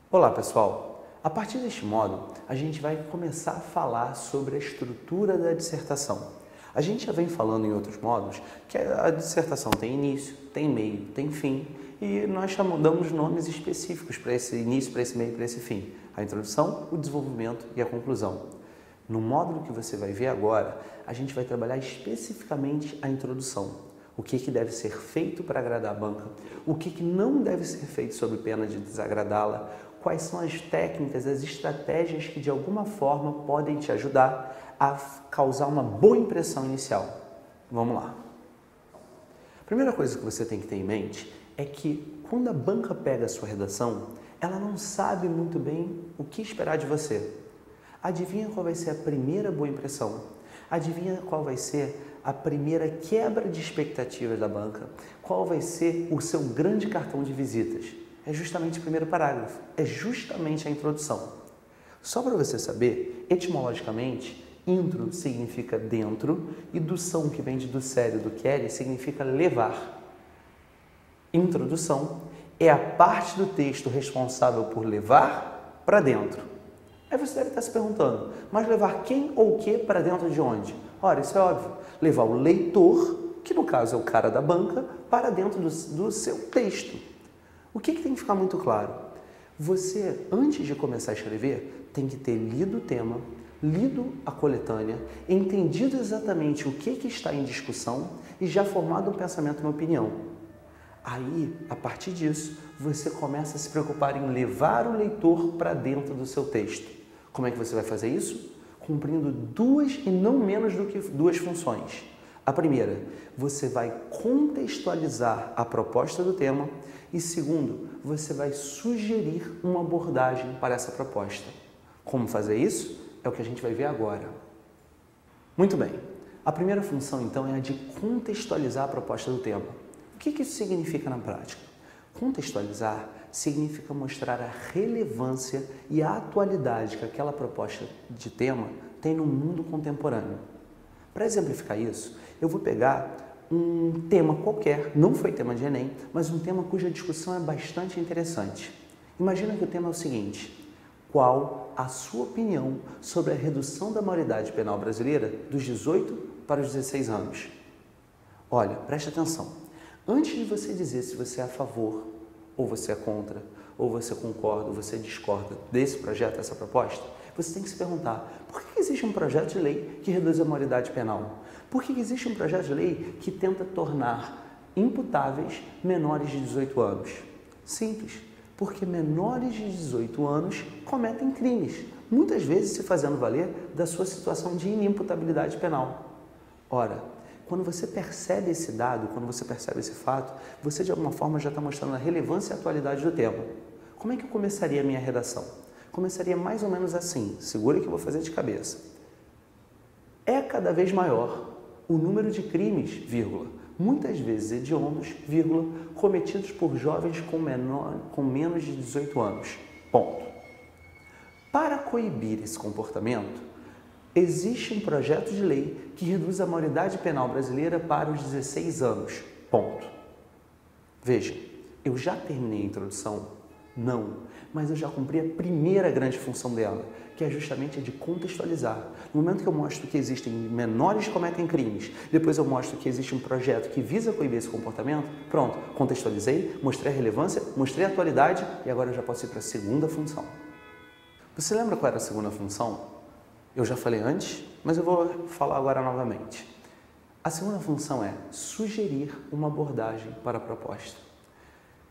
Olá pessoal, a partir deste módulo a gente vai começar a falar sobre a estrutura da dissertação. A gente já vem falando em outros módulos que a dissertação tem início, tem meio, tem fim e nós damos nomes específicos para esse início, para esse meio, para esse fim. A introdução, o desenvolvimento e a conclusão. No módulo que você vai ver agora, a gente vai trabalhar especificamente a introdução. O que deve ser feito para agradar a banca, o que não deve ser feito sob pena de desagradá-la, quais são as técnicas, as estratégias que de alguma forma podem te ajudar a causar uma boa impressão inicial. Vamos lá. A primeira coisa que você tem que ter em mente é que quando a banca pega a sua redação, ela não sabe muito bem o que esperar de você. Adivinha qual vai ser a primeira boa impressão? Adivinha qual vai ser a primeira quebra de expectativas da banca? Qual vai ser o seu grande cartão de visitas? É justamente o primeiro parágrafo, é justamente a introdução. Só para você saber, etimologicamente, intro significa dentro e dução, que vem de ducere, do quere, significa levar. Introdução é a parte do texto responsável por levar para dentro. Aí você deve estar se perguntando, mas levar quem ou o que para dentro de onde? Ora, isso é óbvio, levar o leitor, que no caso é o cara da banca, para dentro do seu texto. O que tem que ficar muito claro? Você, antes de começar a escrever, tem que ter lido o tema, lido a coletânea, entendido exatamente o que está em discussão e já formado um pensamento e uma opinião. Aí, a partir disso, você começa a se preocupar em levar o leitor para dentro do seu texto. Como é que você vai fazer isso? Cumprindo duas e não menos do que duas funções. A primeira, você vai contextualizar a proposta do tema e segundo, você vai sugerir uma abordagem para essa proposta. Como fazer isso? É o que a gente vai ver agora. Muito bem. A primeira função, então, é a de contextualizar a proposta do tema. O que isso significa na prática? Contextualizar significa mostrar a relevância e a atualidade que aquela proposta de tema tem no mundo contemporâneo. Para exemplificar isso, eu vou pegar um tema qualquer, não foi tema de Enem, mas um tema cuja discussão é bastante interessante. Imagina que o tema é o seguinte: qual a sua opinião sobre a redução da maioridade penal brasileira dos 18 para os 16 anos? Olha, preste atenção. Antes de você dizer se você é a favor, ou você é contra, ou você concorda, ou você discorda desse projeto, dessa proposta, você tem que se perguntar, por que existe um projeto de lei que reduz a maioridade penal? Por que existe um projeto de lei que tenta tornar imputáveis menores de 18 anos? Simples, porque menores de 18 anos cometem crimes, muitas vezes se fazendo valer da sua situação de inimputabilidade penal. Ora, quando você percebe esse dado, quando você percebe esse fato, você de alguma forma já está mostrando a relevância e a atualidade do tema. Como é que eu começaria a minha redação? Começaria mais ou menos assim, segura que eu vou fazer de cabeça. É cada vez maior o número de crimes, vírgula, muitas vezes hediondos, vírgula, cometidos por jovens com menos de 18 anos. Ponto. Para coibir esse comportamento, existe um projeto de lei que reduz a maioridade penal brasileira para os 16 anos. Ponto. Veja, eu já terminei a introdução? Não, mas eu já cumpri a primeira grande função dela, que é justamente a de contextualizar. No momento que eu mostro que existem menores que cometem crimes, depois eu mostro que existe um projeto que visa coibir esse comportamento, pronto, contextualizei, mostrei a relevância, mostrei a atualidade e agora eu já posso ir para a segunda função. Você lembra qual era a segunda função? Eu já falei antes, mas eu vou falar agora novamente. A segunda função é sugerir uma abordagem para a proposta.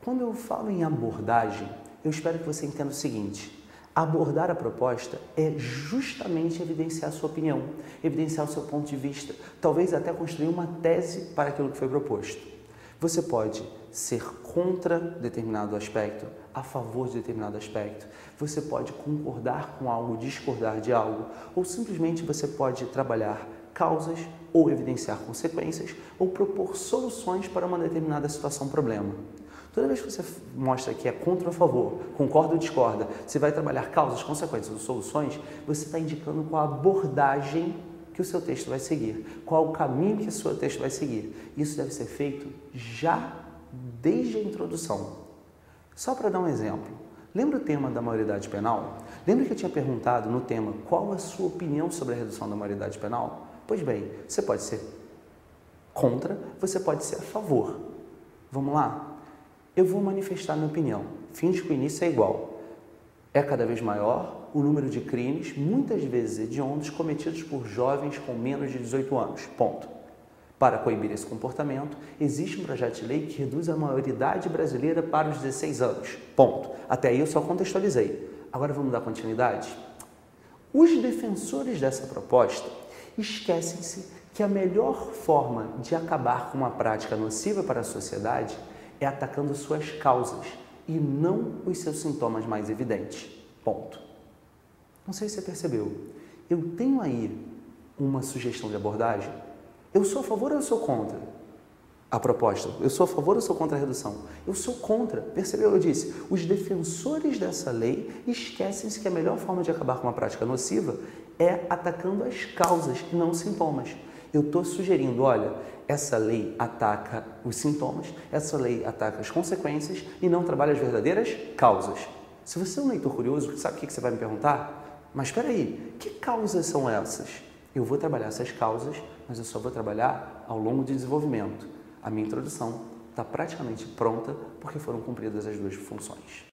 Quando eu falo em abordagem, eu espero que você entenda o seguinte: abordar a proposta é justamente evidenciar a sua opinião, evidenciar o seu ponto de vista, talvez até construir uma tese para aquilo que foi proposto. Você pode ser contra determinado aspecto, a favor de determinado aspecto, você pode concordar com algo, discordar de algo, ou simplesmente você pode trabalhar causas ou evidenciar consequências ou propor soluções para uma determinada situação, problema. Toda vez que você mostra que é contra ou a favor, concorda ou discorda, você vai trabalhar causas, consequências ou soluções, você está indicando qual a abordagem que o seu texto vai seguir, qual o caminho que o seu texto vai seguir. Isso deve ser feito já desde a introdução. Só para dar um exemplo, Lembra o tema da maioridade penal? Lembra que eu tinha perguntado no tema qual a sua opinião sobre a redução da maioridade penal? Pois bem, você pode ser contra, você pode ser a favor. Vamos lá? Eu vou manifestar minha opinião. Finge que o início é igual. É cada vez maior o número de crimes, muitas vezes hediondos, cometidos por jovens com menos de 18 anos. Ponto. Para coibir esse comportamento, existe um projeto de lei que reduz a maioridade brasileira para os 16 anos. Ponto. Até aí eu só contextualizei. Agora vamos dar continuidade? Os defensores dessa proposta esquecem-se que a melhor forma de acabar com uma prática nociva para a sociedade é atacando suas causas e não os seus sintomas mais evidentes. Ponto. Não sei se você percebeu. Eu tenho aí uma sugestão de abordagem. Eu sou a favor ou eu sou contra a proposta? Eu sou a favor ou sou contra a redução? Eu sou contra. Percebeu? Eu disse, os defensores dessa lei esquecem-se que a melhor forma de acabar com uma prática nociva é atacando as causas e não os sintomas. Eu estou sugerindo, olha, essa lei ataca os sintomas, essa lei ataca as consequências e não trabalha as verdadeiras causas. Se você é um leitor curioso, sabe o que você vai me perguntar? Mas espera aí, que causas são essas? Eu vou trabalhar essas causas, mas eu só vou trabalhar ao longo de desenvolvimento. A minha introdução está praticamente pronta porque foram cumpridas as duas funções.